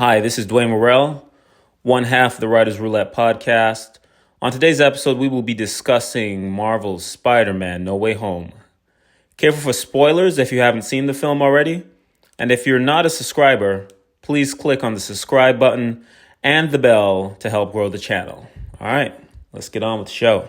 Hi, this is Dwain Worrell, one half of the Writers Roulette podcast. On today's episode, we will be discussing Marvel's Spider-Man No Way Home. Careful for spoilers if you haven't seen the film already. And if you're not a subscriber, please click on the subscribe button and the bell to help grow the channel. All right, let's get on with the show.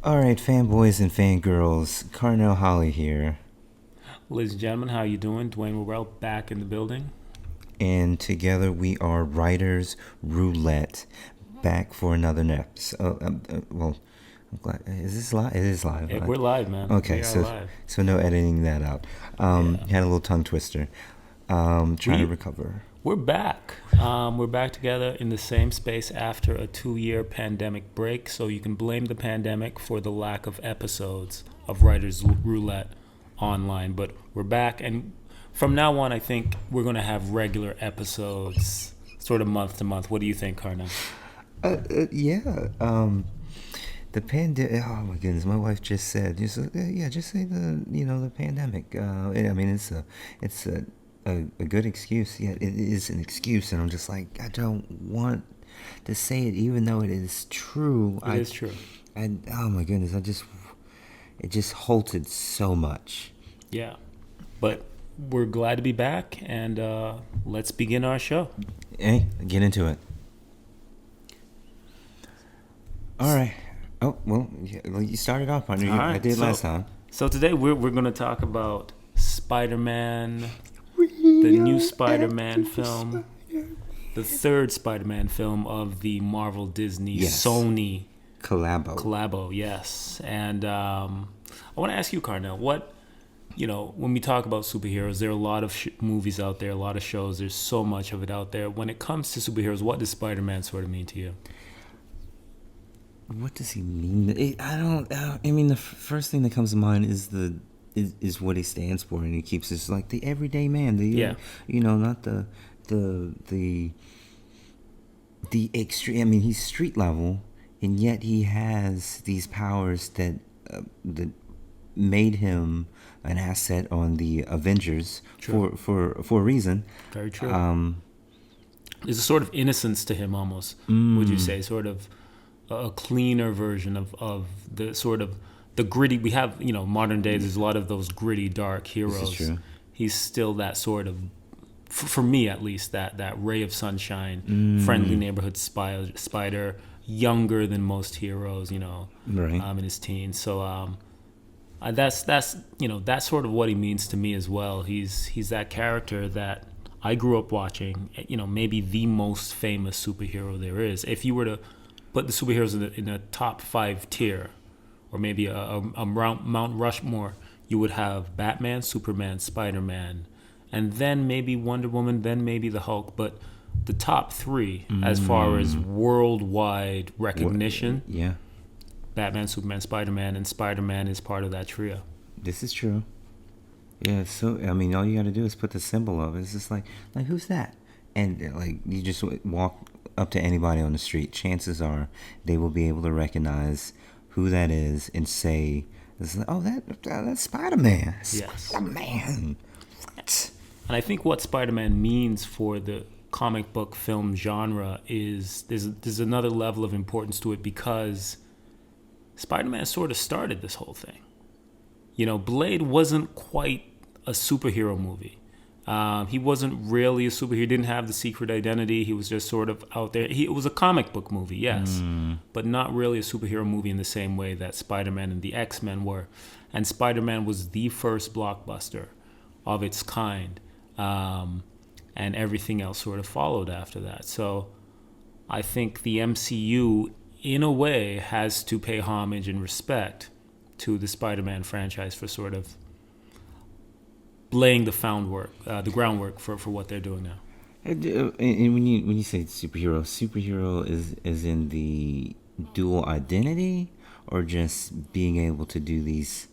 Alright, fanboys and fangirls, Carnell, Holley here. Ladies and gentlemen, how you doing? Dwain Worrell back in the building. And together we are Writers Roulette, back for another episode. I'm glad. Is this live? It is live. Yeah, we're live, man. Okay, so no editing that out. Had a little tongue twister. Trying to recover. We're back. We're back together in the same space after a 2-year pandemic break, so you can blame the pandemic for the lack of episodes of Writers Roulette online. But we're back, and from now on, I think we're going to have regular episodes, sort of month to month. What do you think, Carnell? The pandemic. Oh my goodness, my wife just said, just say the pandemic. I mean, it's a good excuse. Yeah, it is an excuse, and I'm just like, I don't want to say it, even though it is true. It is true. And oh my goodness, it just halted so much. Yeah, but we're glad to be back, and let's begin our show. Hey, get into it. All right. Oh well, you started off on it. I did last time. So today we're going to talk about Spider-Man. The new Spider-Man film, the third Spider-Man film of the Marvel Disney Sony collabo, yes. And I want to ask you, Carnell, when we talk about superheroes, there are a lot of movies out there, a lot of shows. There's so much of it out there. When it comes to superheroes, what does Spider-Man sort of mean to you? What does he mean? I mean, the first thing that comes to mind is what he stands for, and he keeps us like the everyday man. Not the extreme. I mean, he's street level, and yet he has these powers that made him an asset on the Avengers for a reason. Very true. There's a sort of innocence to him, almost. Would you say, sort of a cleaner version of the sort of the gritty we have, modern day. There's a lot of those gritty, dark heroes. This is true. He's still that sort of, for me at least, that ray of sunshine, friendly neighborhood spider, younger than most heroes, right. In his teens. So that's sort of what he means to me as well. He's that character that I grew up watching. Maybe the most famous superhero there is. If you were to put the superheroes in a top 5 tier, or maybe a Mount Rushmore, you would have Batman, Superman, Spider-Man, and then maybe Wonder Woman, then maybe the Hulk. But the top 3, as far as worldwide recognition, Batman, Superman, Spider-Man, and Spider-Man is part of that trio. This is true. Yeah, so, I mean, all you got to do is put the symbol of it. It's just like who's that? And, you just walk up to anybody on the street, chances are they will be able to recognize who that is and say, that's Spider-Man. Yes. Spider-Man. What? And I think what Spider-Man means for the comic book film genre is there's another level of importance to it, because Spider-Man sort of started this whole thing. Blade wasn't quite a superhero movie. He wasn't really a superhero. He didn't have the secret identity. He was just sort of out there. It was a comic book movie, yes, but not really a superhero movie in the same way that Spider-Man and the X-Men were. And Spider-Man was the first blockbuster of its kind, and everything else sort of followed after that. So I think the MCU, in a way, has to pay homage and respect to the Spider-Man franchise for sort of laying the groundwork for what they're doing now. And when you say superhero is in the dual identity, or just being able to do these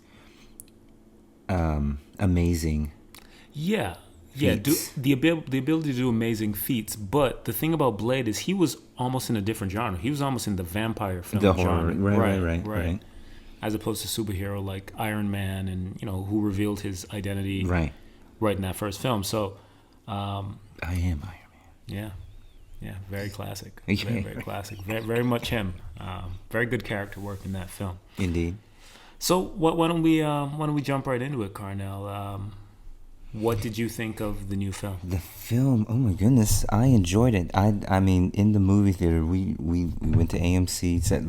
amazing Yeah, feats. the ability to do amazing feats. But the thing about Blade is he was almost in a different genre. He was almost in the vampire film The horror, genre, right. as opposed to superhero like Iron Man, and who revealed his identity Right. right in that first film. So, I am Iron Man. yeah, very classic, Yeah. very classic, very much him. Very good character work in that film. Indeed. So, why don't we jump right into it, Carnell? What did you think of the new film? The film, oh my goodness, I enjoyed it. I mean, in the movie theater, we went to AMC, set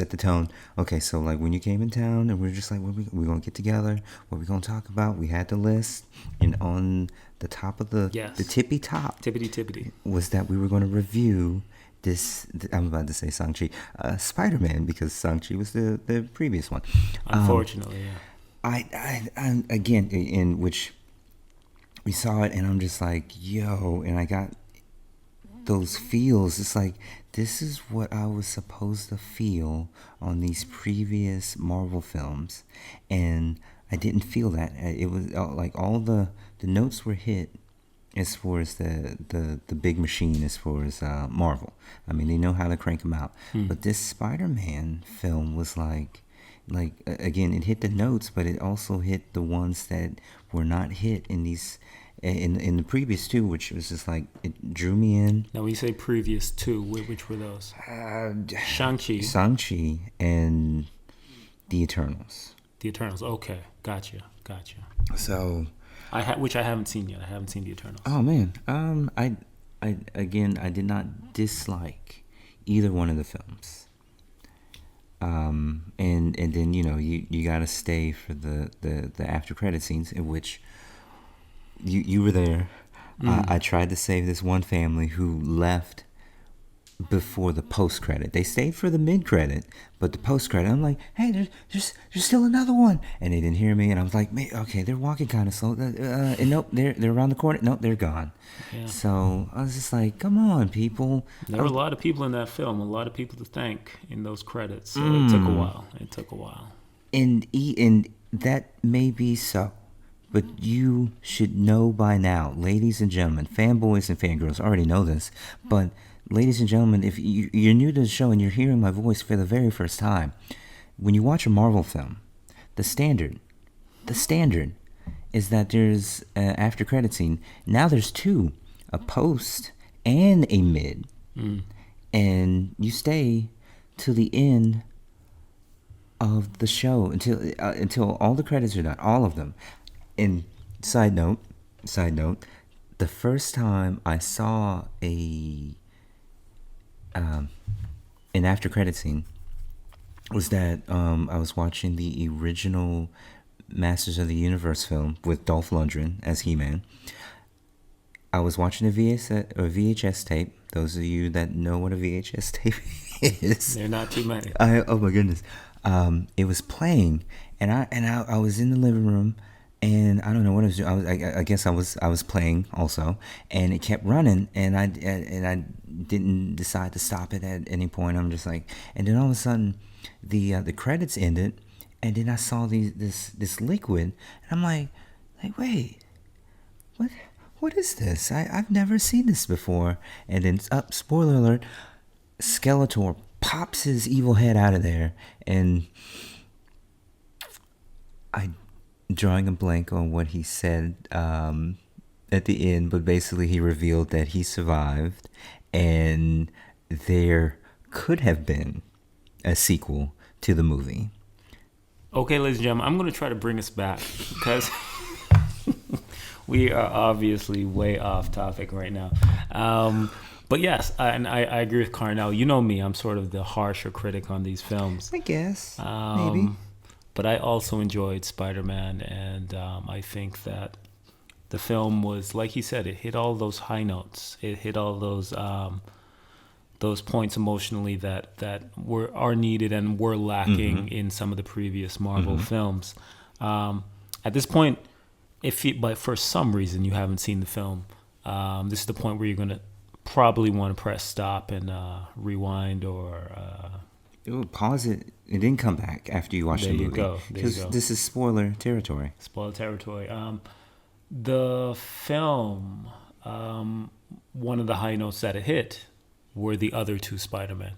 the tone. Okay, so like when you came in town, and we were just like, we gonna get together? What we gonna talk about? We had the list, and on the top of the tippy top, tippity was that we were going to review this. I'm about to say Shang-Chi, Spider-Man, because Shang-Chi was the previous one. Unfortunately, yeah. I again, in which we saw it, and I'm just like, yo, and I got those feels. It's like, this is what I was supposed to feel on these previous Marvel films, and I didn't feel that. It was like all the notes were hit as far as the big machine, as far as Marvel. I mean, they know how to crank them out. But this Spider-Man film was like again, it hit the notes, but it also hit the ones that were not hit in these in the previous two, which was just like, it drew me in. Now, when you say previous two, which were those? Shang-Chi and the Eternals. The Eternals. Okay, gotcha. So, which I haven't seen yet. I haven't seen the Eternals. Oh man, I did not dislike either one of the films. And then you gotta stay for the after credit scenes, in which you were there. I tried to save this one family who left before the post credit. They stayed for the mid credit, but the post credit, I'm like, hey, there's still another one, and they didn't hear me, and I was like, man, okay, they're walking kind of slow, and nope, they're around the corner, nope, they're gone. Yeah. So I was just like, come on, people. There were a lot of people in that film, a lot of people to thank in those credits. So it took a while. And that may be so, but you should know by now, ladies and gentlemen, fanboys and fangirls already know this, but ladies and gentlemen, if you're new to the show and you're hearing my voice for the very first time, when you watch a Marvel film, the standard is that there's an after credit scene. Now there's two, a post and a mid, and you stay to the end of the show until all the credits are done, all of them. And side note, the first time I saw an after credit scene was that I was watching the original Masters of the Universe film with Dolph Lundgren as He-Man. I was watching a VHS tape. Those of you that know what a VHS tape is, they're not too many. Oh my goodness! It was playing, and I was in the living room, and I don't know what I was doing. I guess I was playing also, and it kept running, and I didn't decide to stop it at any point. I'm just like, and then all of a sudden, the credits ended, and then I saw this liquid, and I'm like wait, what is this? I've never seen this before. And then spoiler alert, Skeletor pops his evil head out of there, and I'm drawing a blank on what he said at the end, but basically he revealed that he survived, and there could have been a sequel to the movie. Okay, ladies and gentlemen, I'm going to try to bring us back because we are obviously way off topic right now. But yes, and I agree with Carnell. You know me, I'm sort of the harsher critic on these films. I guess, maybe. But I also enjoyed Spider-Man, and I think that the film was, like he said, it hit all those high notes. It hit all those points emotionally that are needed and were lacking in some of the previous Marvel films. At this point, but for some reason you haven't seen the film, this is the point where you're going to probably want to press stop and rewind or Pause it. It didn't come back after you watched There the you movie. go. There you Because go. this is spoiler territory. Spoiler territory. The film, one of the high notes that it hit were the other two Spider-Man.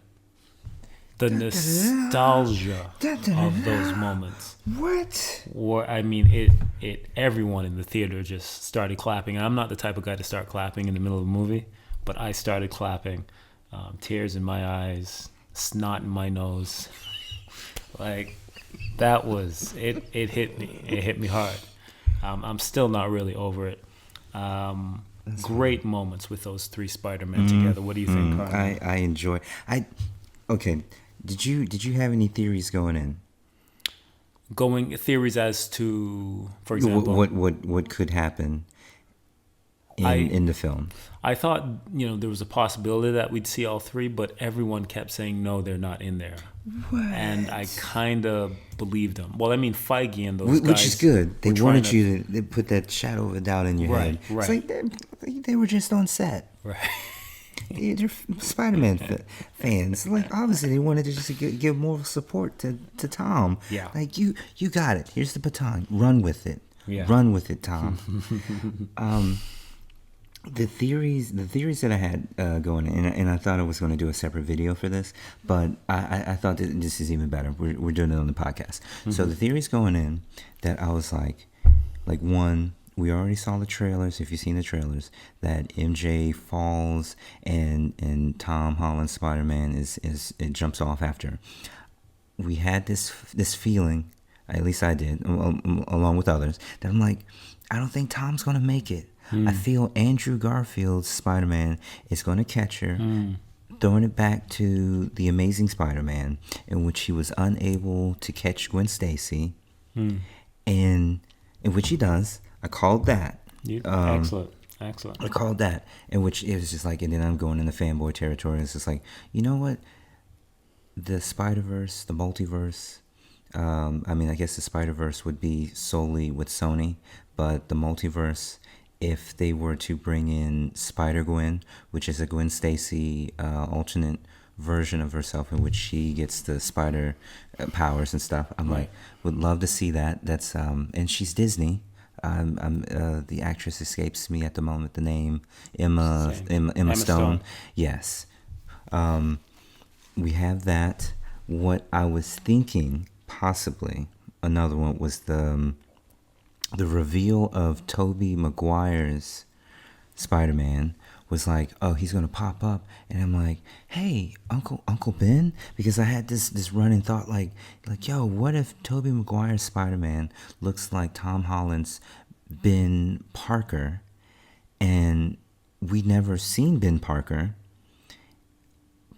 The nostalgia of those moments. What? Or I mean, it everyone in the theater just started clapping. I'm not the type of guy to start clapping in the middle of a movie, but I started clapping, tears in my eyes, snot in my nose. Like that was it. It hit me. It hit me hard. I'm still not really over it. Great moments with those three Spider-Men together. What do you think, Carnell? I enjoy. Okay. Did you have any theories going in? Going theories as to, for example, What could happen in the film? I thought there was a possibility that we'd see all three, but everyone kept saying no, they're not in there. What? And I kind of believed them. Well, I mean, Feige and those guys, which is good. They were wanted trying you to put that shadow of a doubt in your head. Right. It's like they were just on set. Right. They're Spider-Man fans. Like obviously they wanted to just give more support to Tom. Yeah. Like you got it. Here's the baton. Run with it. Yeah. Run with it, Tom. The theories that I had going in, and I thought I was going to do a separate video for this, but I thought that this is even better. We're doing it on the podcast. So the theories going in that I was like one. We already saw the trailers, if you've seen the trailers, that MJ falls and Tom Holland's Spider-Man it jumps off after. We had this feeling, at least I did, along with others, that I'm like, I don't think Tom's going to make it. I feel Andrew Garfield's Spider-Man is going to catch her, throwing it back to the Amazing Spider-Man, in which he was unable to catch Gwen Stacy, and in which he does. I called that. Excellent. I called that, in which it was just like, and then I'm going into fanboy territory. It's just like, you know what? The Spider-Verse, the multiverse. I mean, I guess the Spider-Verse would be solely with Sony, but the multiverse, if they were to bring in Spider-Gwen, which is a Gwen Stacy alternate version of herself in which she gets the spider powers and stuff, I'm like, would love to see that. That's and she's Disney. The actress escapes me at the moment. The name Emma Stone. Yes, we have that. What I was thinking, possibly another one, was the reveal of Tobey Maguire's Spider-Man. Was like, oh, he's gonna pop up, and I'm like, hey, Uncle Ben, because I had this running thought, like, yo, what if Tobey Maguire's Spider-Man looks like Tom Holland's Ben Parker, and we'd never seen Ben Parker,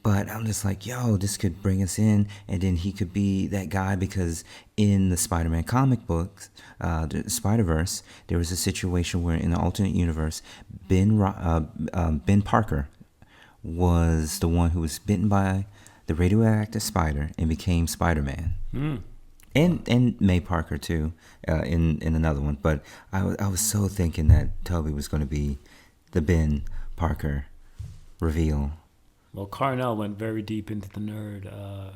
but I'm just like, yo, this could bring us in, and then he could be that guy, because in the Spider-Man comic books, the Spider-Verse, there was a situation where in the alternate universe, Ben Parker was the one who was bitten by the radioactive spider and became Spider-Man. And May Parker too, in another one. But I was so thinking that Tobey was going to be the Ben Parker reveal. Well, Carnell went very deep into the nerd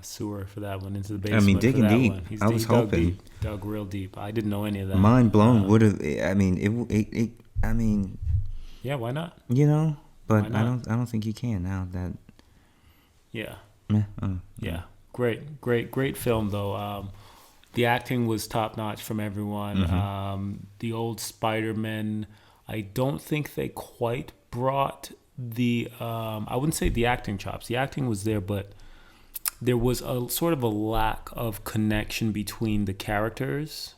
sewer for that one, into the basement. I mean, digging for that deep. One. I was hoping. Dug real deep. I didn't know any of that. Mind blown. Would have. I mean, it. I mean. Yeah, why not? You know, but I don't think you can now that. Yeah. Yeah. Great film though. The acting was top notch from everyone. The old Spider-Man, I don't think they quite brought the I wouldn't say the acting chops. The acting was there, but there was a sort of a lack of connection between the characters,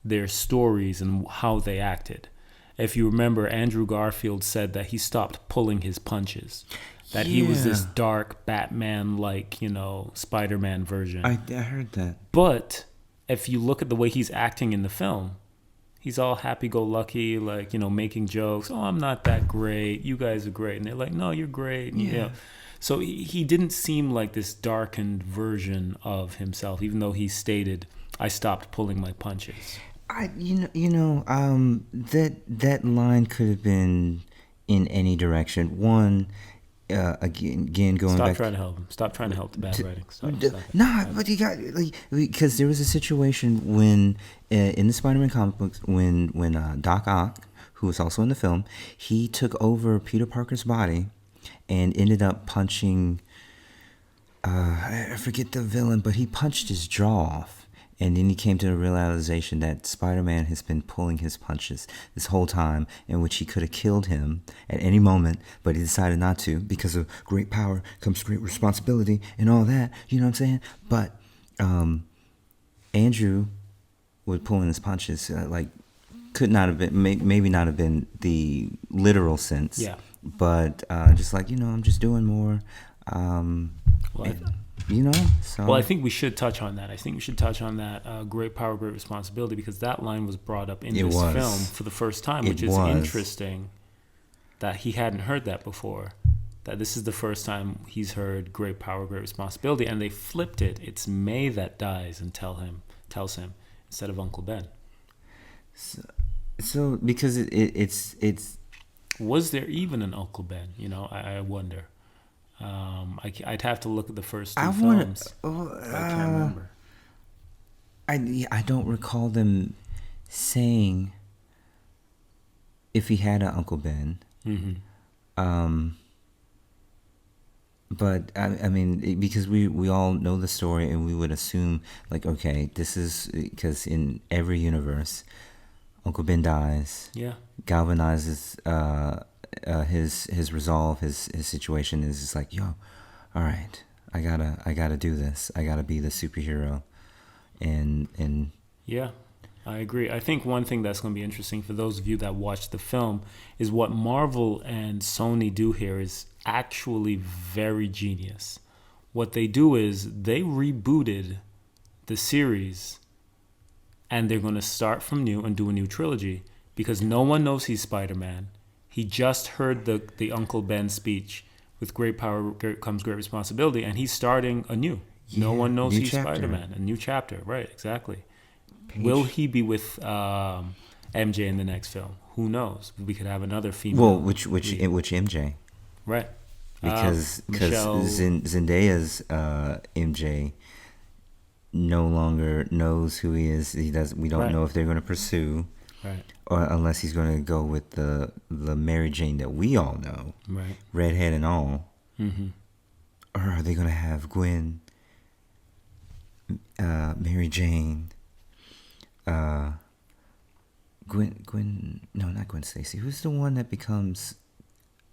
their stories, and how they acted. If you remember, Andrew Garfield said that he stopped pulling his punches. That he was this dark Batman-like, Spider-Man version. I heard that. But if you look at the way he's acting in the film, he's all happy-go-lucky, like, making jokes. Oh, I'm not that great. You guys are great. And they're like, no, you're great. And, So he didn't seem like this darkened version of himself, even though he stated, I stopped pulling my punches. That line could have been in any direction. One, again going Stop back. trying to help him. Stop trying to help the bad writing. Stop it. Nah, but you got like because there was a situation when in the Spider-Man comic books when Doc Ock, who was also in the film, he took over Peter Parker's body and ended up punching. I forget the villain, but he punched his jaw off. And then he came to the realization that Spider-Man has been pulling his punches this whole time, in which he could have killed him at any moment, but he decided not to because of great power comes great responsibility and all that. You know what I'm saying? But Andrew was pulling his punches, could not have been, maybe not have been the literal sense. Yeah. But just like, I'm just doing more. So. Well, I think we should touch on that. I think we should touch on that great power, great responsibility, because that line was brought up in this film for the first time, which is interesting that he hadn't heard that before. That this is the first time he's heard great power, great responsibility, and they flipped it. It's May that dies and tells him instead of Uncle Ben. So because it's was there even an Uncle Ben? I wonder. I'd have to look at the first two films. I can't remember. I don't recall them saying if he had an Uncle Ben. Mm-hmm. But I mean, because we all know the story, and we would assume okay, this is because in every universe, Uncle Ben dies. Yeah. Galvanizes. His resolve, his situation is just like, yo, all right, I gotta do this. I gotta be the superhero, and yeah, I agree. I think one thing that's going to be interesting for those of you that watch the film is what Marvel and Sony do here is actually very genius. What they do is they rebooted the series, and they're going to start from new and do a new trilogy because no one knows he's Spider-Man. He just heard the Uncle Ben speech, with great power comes great responsibility, and he's starting anew. No one knows he's Spider-Man. A new chapter, right, exactly. Will he be with MJ in the next film? Who knows? We could have another female. Well, which MJ? Right. Because Zendaya's MJ no longer knows who he is. We don't know if they're going to pursue. Right. Or unless he's going to go with the Mary Jane that we all know, right, redhead and all. Mm-hmm. Or are they going to have Gwen, Mary Jane, Gwen? No, not Gwen Stacy. Who's the one that becomes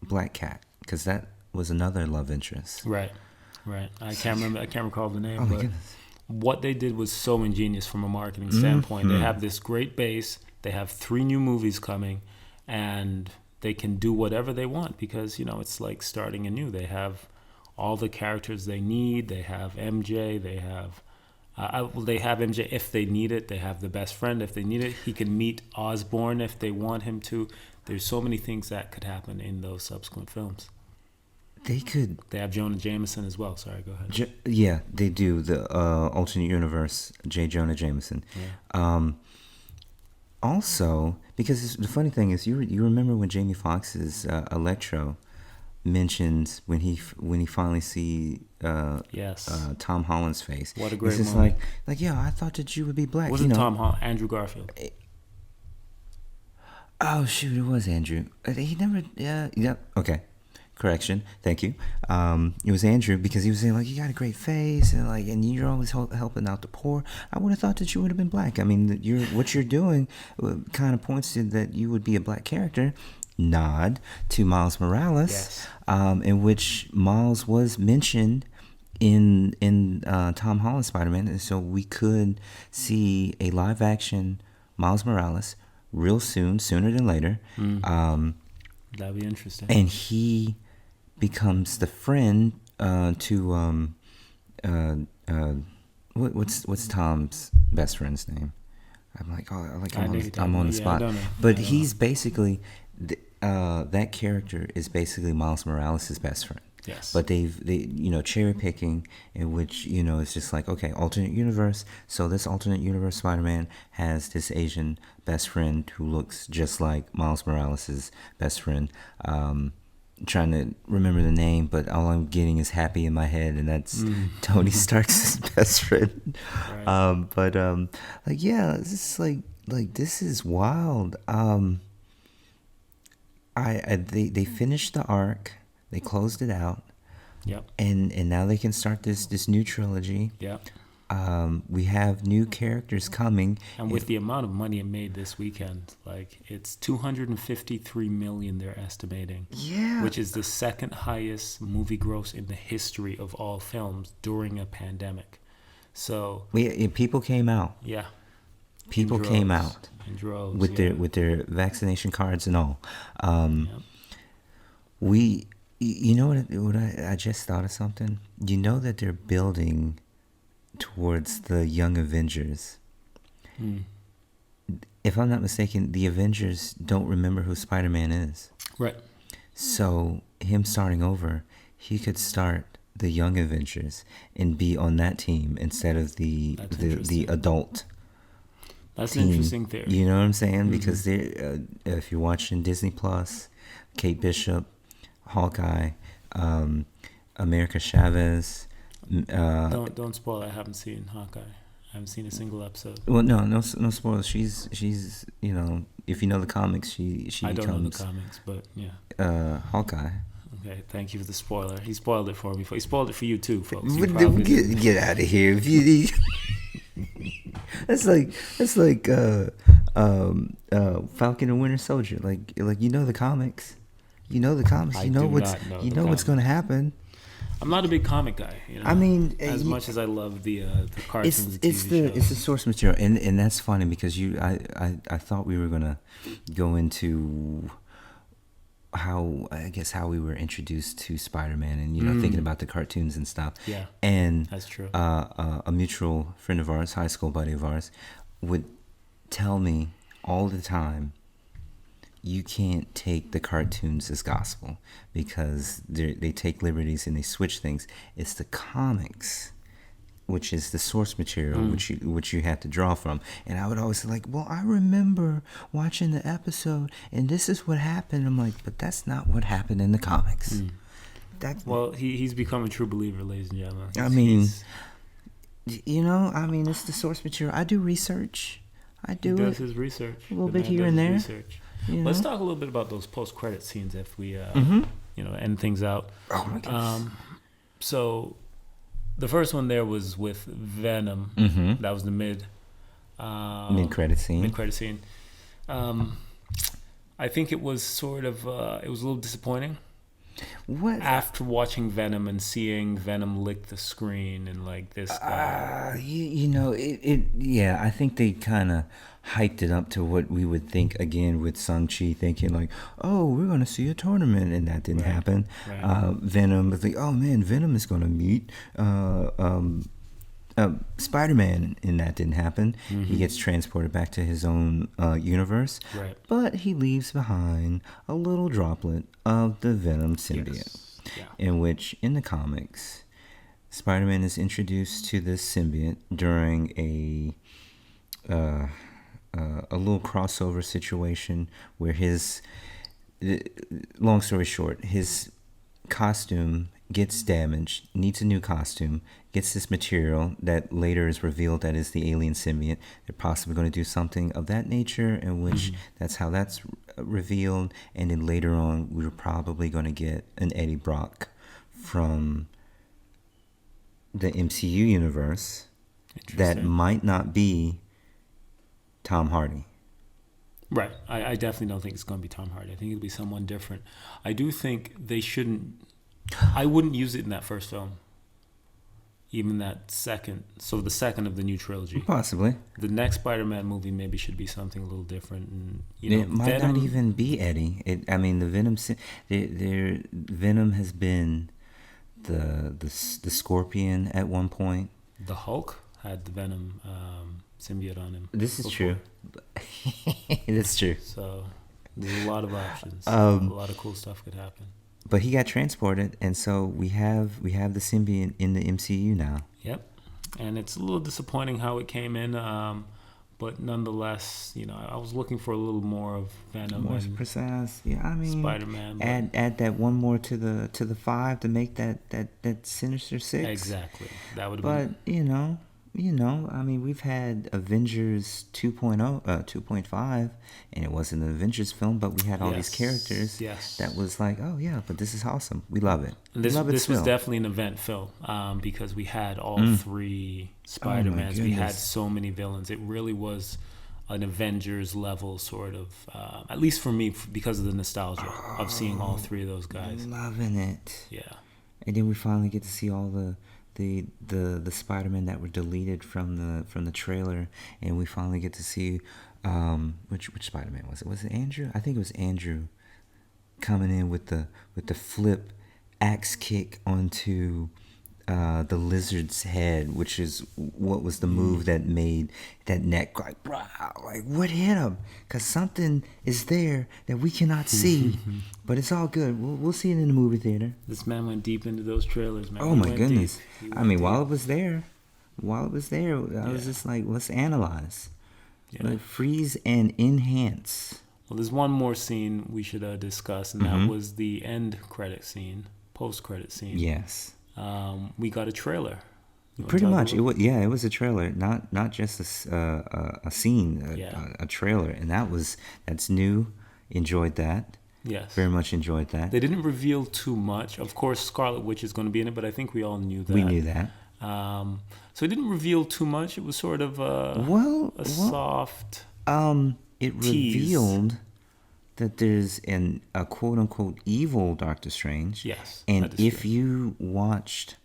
Black Cat? Because that was another love interest. Right. I can't remember. I can't recall the name. Oh my but goodness. What they did was so ingenious from a marketing standpoint. Mm-hmm. They have this great base. They have 3 new movies coming, and they can do whatever they want because, it's like starting anew. They have all the characters they need. They have MJ. They have MJ if they need it. They have the best friend if they need it. He can meet Osborn if they want him to. There's so many things that could happen in those subsequent films. They could. They have Jonah Jameson as well. Sorry, go ahead. Yeah, they do. The alternate universe, J. Jonah Jameson. Yeah. Also, because the funny thing is, you remember when Jamie Foxx's Electro mentions when he finally see Tom Holland's face. What a great it's just moment. like yeah, I thought that you would be black. Wasn't Tom Holland? Andrew Garfield. Oh shoot, it was Andrew. He never. Yeah. Okay. Correction. Thank you. It was Andrew because he was saying you got a great face and you're always helping out the poor. I would have thought that you would have been black. I mean, what you're doing kind of points to that you would be a black character. Nod to Miles Morales, yes. In which Miles was mentioned in Tom Holland's Spider-Man, and so we could see a live action Miles Morales real soon, sooner than later. That'd be interesting. And he becomes the friend to what's Tom's best friend's name? I'm on the spot. But he's basically that character is basically Miles Morales' best friend. Yes. But they cherry picking in which it's just okay, alternate universe. So this alternate universe Spider-Man has this Asian best friend who looks just like Miles Morales' best friend. trying to remember the name, but all I'm getting is Happy in my head, and that's Tony Stark's best friend. Right. Like, yeah, it's just like this is wild. They finished the arc, they closed it out, Yep. and now they can start this new trilogy. Yep. We have new characters coming, And with the amount of money it made this weekend, like it's 253 million they're estimating. Yeah. Which is the second highest movie gross in the history of all films during a pandemic. So people came out. yeah. People came out in droves, with their vaccination cards and all. Yep. You know what I just thought of something. You know that they're building towards the Young Avengers. If I'm not mistaken, the Avengers don't remember who Spider-Man is. Right. So him starting over, he could start the Young Avengers and be on that team instead of the adult. That's team. an interesting theory. You know what I'm saying? Because if you're watching Disney Plus, Kate Bishop, Hawkeye, America Chavez. Don't spoil. I haven't seen Hawkeye. I haven't seen a single episode. Well, no spoilers. She's if you know the comics, she I don't know the becomes comics, but yeah. Hawkeye. Okay, thank you for the spoiler. He spoiled it for me. He spoiled it for you too, folks. Get out of here! That's like Falcon and Winter Soldier. Like you know the comics. You know the comics. You know what's going to happen. I'm not a big comic guy. I mean, as much as I love the cartoons, it's the source material, and that's funny because I thought we were gonna go into how we were introduced to Spider-Man, and thinking about the cartoons and stuff. Yeah, and that's true. A mutual friend of ours, high school buddy of ours, would tell me all the time, you can't take the cartoons as gospel because they take liberties and they switch things. It's the comics, which is the source material, which you have to draw from. And I would always say, like, well, I remember watching the episode and this is what happened. I'm like, but that's not what happened in the comics. Well, he's become a true believer, ladies and gentlemen. It's the source material. I do research. He does his research. A little bit here and there. Let's talk a little bit about those post-credit scenes if we, end things out. Oh my goodness. So, the first one there was with Venom. That was the mid-credit scene. I think it was sort of it was a little disappointing. What? After watching Venom and seeing Venom lick the screen and like this guy. I think they kind of hyped it up to what we would think again with Shang-Chi, thinking like, oh, we're going to see a tournament, and that didn't happen. Right. Venom was like, oh man, Venom is going to meet Spider-Man, and that didn't happen. He gets transported back to his own universe, but he leaves behind a little droplet of the Venom symbiote, in which, in the comics, Spider-Man is introduced to this symbiote during a little crossover situation where long story short, his costume gets damaged, needs a new costume, gets this material that later is revealed that is the alien symbiote. They're possibly going to do something of that nature, in which that's how that's revealed. And then later on, we're probably going to get an Eddie Brock from the MCU universe that might not be Tom Hardy. Right. I definitely don't think it's going to be Tom Hardy. I think it'll be someone different. I do think they shouldn't... I wouldn't use it in that first film. Even that second. So the second of the new trilogy. Possibly. The next Spider-Man movie maybe should be something a little different. And, it might not even be Eddie. The Venom... Venom has been the Scorpion at one point. The Hulk had the Venom symbiote on him. This is true. That's true. So there's a lot of options. A lot of cool stuff could happen. But he got transported, and so we have the symbiote in the MCU now. Yep, and it's a little disappointing how it came in, but nonetheless, I was looking for a little more of Venom More and precise. Yeah, I mean, Spider-Man. add that one more to the 5 to make that Sinister 6. Exactly. That would have But been. I mean, we've had Avengers 2.0, 2.5, and it wasn't an Avengers film, but we had all these characters. Yes. That was like, oh yeah, but this is awesome. We love it. This love was definitely an event film because we had all 3 Spider-Mans. We had so many villains. It really was an Avengers level sort of, at least for me, because of the nostalgia of seeing all 3 of those guys. Loving it. Yeah. And then we finally get to see all the Spider-Man that were deleted from the trailer, and we finally get to see which Spider-Man was it? Was it Andrew? I think it was Andrew coming in with the flip axe kick onto the lizard's head, which is what was the move that made that neck like what hit him? Because something is there that we cannot see, but it's all good. We'll see it in the movie theater. This man went deep into those trailers, man. Oh my goodness! I mean, while it was there, I was just like, let's analyze, like freeze and enhance. Well, there's one more scene we should discuss, and that was the end credit scene, post-credit scene. Yes. We got a trailer. Pretty much, it was a trailer, not just a scene, a trailer, and that's new. Enjoyed that. Yes, very much enjoyed that. They didn't reveal too much. Of course, Scarlet Witch is going to be in it, but I think we all knew that. We knew that. So it didn't reveal too much. It was sort of a soft. It revealed that there's a quote unquote evil Doctor Strange. Yes. And if you watched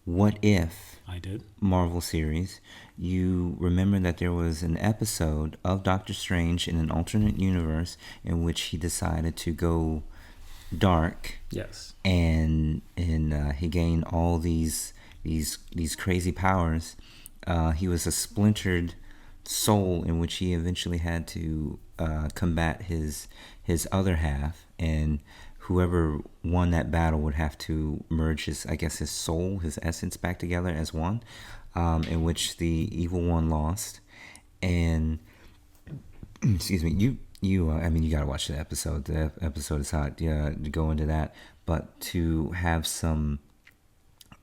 What If I did Marvel series, you remember that there was an episode of Doctor Strange in an alternate universe in which he decided to go dark. Yes. And he gained all these crazy powers. He was a splintered soul in which he eventually had to combat his other half, and whoever won that battle would have to merge his soul, his essence back together as one, in which the evil one lost. And excuse me, you gotta watch the episode. The episode is hot. Yeah, to go into that, but to have some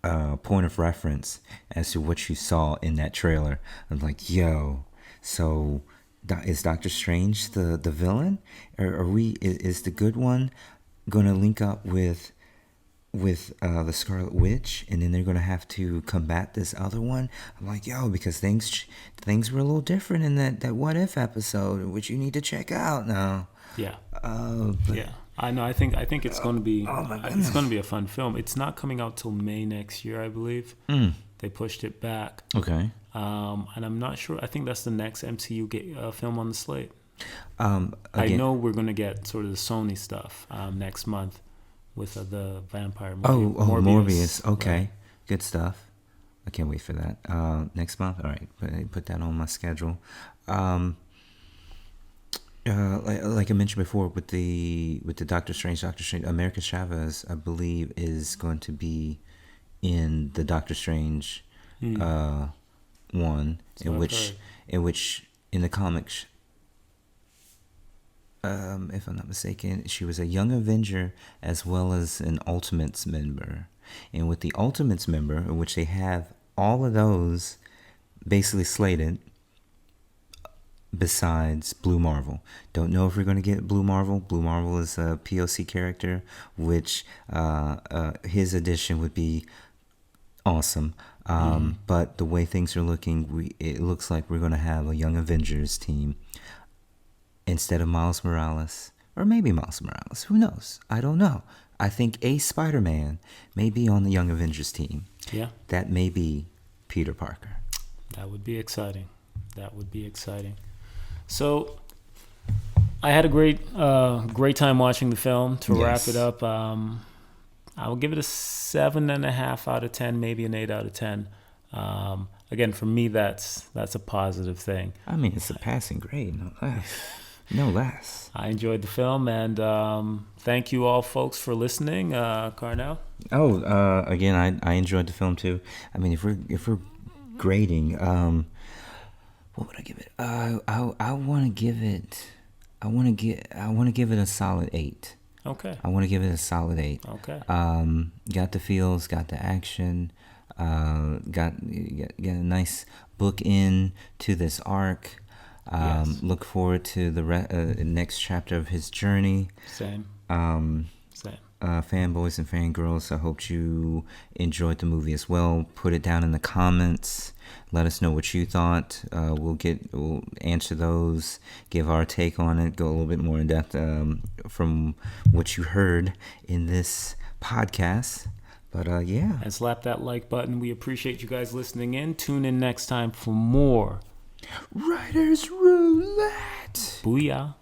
point of reference as to what you saw in that trailer, I'm like, yo, so is Doctor Strange the villain? Or is the good one going to link up with the Scarlet Witch, and then they're going to have to combat this other one? I'm like, yo, because things were a little different in that What If episode, which you need to check out now. Yeah. Yeah. I know. I think it's going to be. It's going to be a fun film. It's not coming out till May next year, I believe. They pushed it back. Okay. And I'm not sure. I think that's the next MCU film on the slate. Again, I know we're going to get sort of the Sony stuff next month with the vampire movie. Morbius. Okay. Right. Good stuff. I can't wait for that. Next month. All right. Put that on my schedule. Like I mentioned before, with the Doctor Strange, America Chavez, I believe, is going to be in the Doctor Strange one, in which in the comics, if I'm not mistaken, she was a young Avenger as well as an Ultimates member. And with the Ultimates member, in which they have all of those basically slated, besides Blue Marvel. Don't know if we're going to get Blue Marvel. Blue Marvel is a POC character, which his addition would be awesome. But the way things are looking, it looks like we're going to have a Young Avengers team instead of Miles Morales. Or maybe Miles Morales. Who knows? I don't know. I think a Spider-Man may be on the Young Avengers team. Yeah. That may be Peter Parker. That would be exciting. So, I had a great time watching the film. To wrap it up, I will give it a 7.5 out of 10, maybe an 8 out of 10. Again, for me, that's a positive thing. I mean, it's a passing grade, no less. No less. I enjoyed the film, and thank you all, folks, for listening. Carnell. Again, I enjoyed the film too. I mean, if we're grading, What would I give it? I want to give it. I want to give it a solid 8. Okay. I want to give it a solid 8. Okay. Got the feels, got the action, got a nice bookend to this arc. Yes. Look forward to the next chapter of his journey. Same. Same. Fanboys and fangirls, I hope you enjoyed the movie as well. Put it down in the comments. Let us know what you thought. We'll answer those, give our take on it, go a little bit more in depth from what you heard in this podcast. But yeah. And slap that like button. We appreciate you guys listening in. Tune in next time for more Writers Roulette. Booyah.